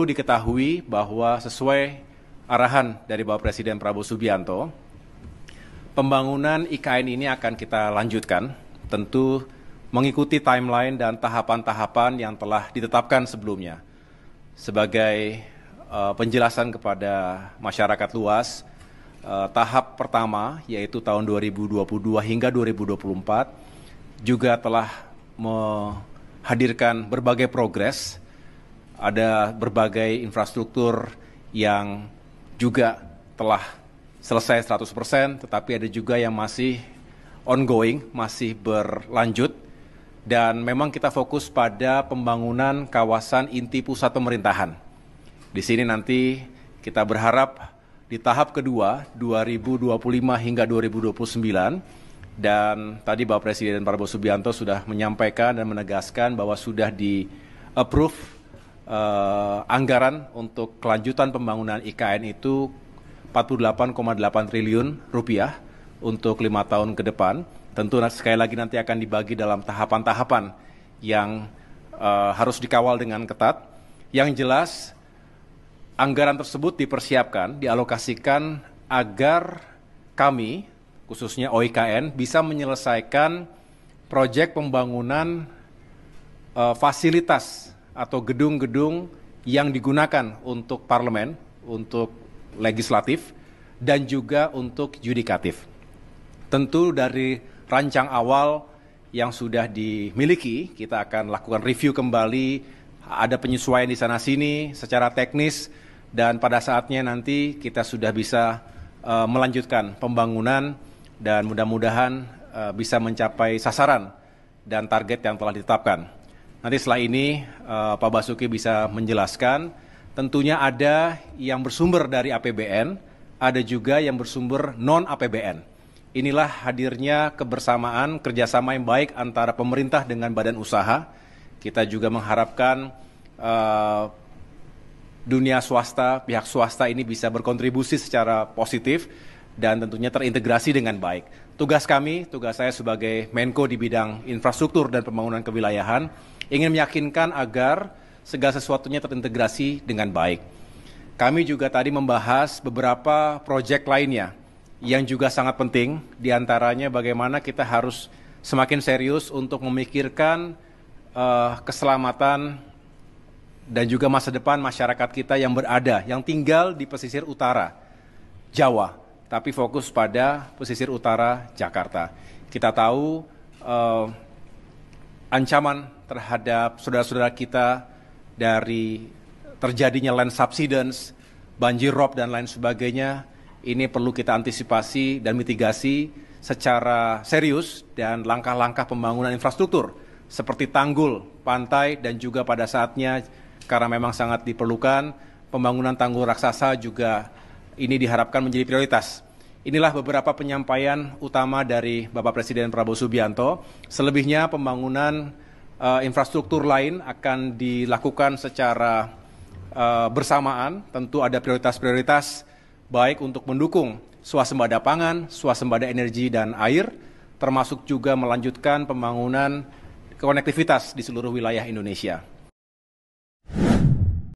perlu diketahui bahwa sesuai arahan dari Bapak Presiden Prabowo Subianto, pembangunan IKN ini akan kita lanjutkan, tentu mengikuti timeline dan tahapan-tahapan yang telah ditetapkan sebelumnya. Sebagai penjelasan kepada masyarakat luas, tahap pertama yaitu tahun 2022 hingga 2024 juga telah menghadirkan berbagai progres, ada berbagai infrastruktur yang juga telah selesai 100%, tetapi ada juga yang masih ongoing, masih berlanjut, dan memang kita fokus pada pembangunan kawasan inti pusat pemerintahan. Di sini nanti kita berharap di tahap kedua 2025 hingga 2029, dan tadi Bapak Presiden Prabowo Subianto sudah menyampaikan dan menegaskan bahwa sudah di-approve anggaran untuk kelanjutan pembangunan IKN itu 48,8 triliun rupiah untuk 5 tahun ke depan. Tentu sekali lagi nanti akan dibagi dalam tahapan-tahapan yang harus dikawal dengan ketat. Yang jelas anggaran tersebut dipersiapkan, dialokasikan agar kami, khususnya OIKN, bisa menyelesaikan proyek pembangunan fasilitas atau gedung-gedung yang digunakan untuk parlemen, untuk legislatif, dan juga untuk yudikatif. Tentu dari rancang awal yang sudah dimiliki, kita akan lakukan review kembali, ada penyesuaian di sana-sini secara teknis, dan pada saatnya nanti kita sudah bisa melanjutkan pembangunan dan mudah-mudahan bisa mencapai sasaran dan target yang telah ditetapkan. Nanti setelah ini Pak Basuki bisa menjelaskan, tentunya ada yang bersumber dari APBN, ada juga yang bersumber non-APBN. Inilah hadirnya kebersamaan, kerjasama yang baik antara pemerintah dengan badan usaha. Kita juga mengharapkan dunia swasta, pihak swasta ini bisa berkontribusi secara positif dan tentunya terintegrasi dengan baik. Tugas kami, tugas saya sebagai Menko di bidang infrastruktur dan pembangunan kewilayahan, ingin meyakinkan agar segala sesuatunya terintegrasi dengan baik. Kami juga tadi membahas beberapa proyek lainnya yang juga sangat penting, diantaranya bagaimana kita harus semakin serius untuk memikirkan keselamatan dan juga masa depan masyarakat kita yang berada, yang tinggal di pesisir utara Jawa, tapi fokus pada pesisir utara Jakarta. Kita tahu ancaman terhadap saudara-saudara kita dari terjadinya land subsidence, banjir rob, dan lain sebagainya, ini perlu kita antisipasi dan mitigasi secara serius dan langkah-langkah pembangunan infrastruktur seperti tanggul, pantai, dan juga pada saatnya karena memang sangat diperlukan, pembangunan tanggul raksasa juga ini diharapkan menjadi prioritas. Inilah beberapa penyampaian utama dari Bapak Presiden Prabowo Subianto. Selebihnya pembangunan infrastruktur lain akan dilakukan secara bersamaan. Tentu ada prioritas-prioritas baik untuk mendukung swasembada pangan, swasembada energi dan air, termasuk juga melanjutkan pembangunan konektivitas di seluruh wilayah Indonesia.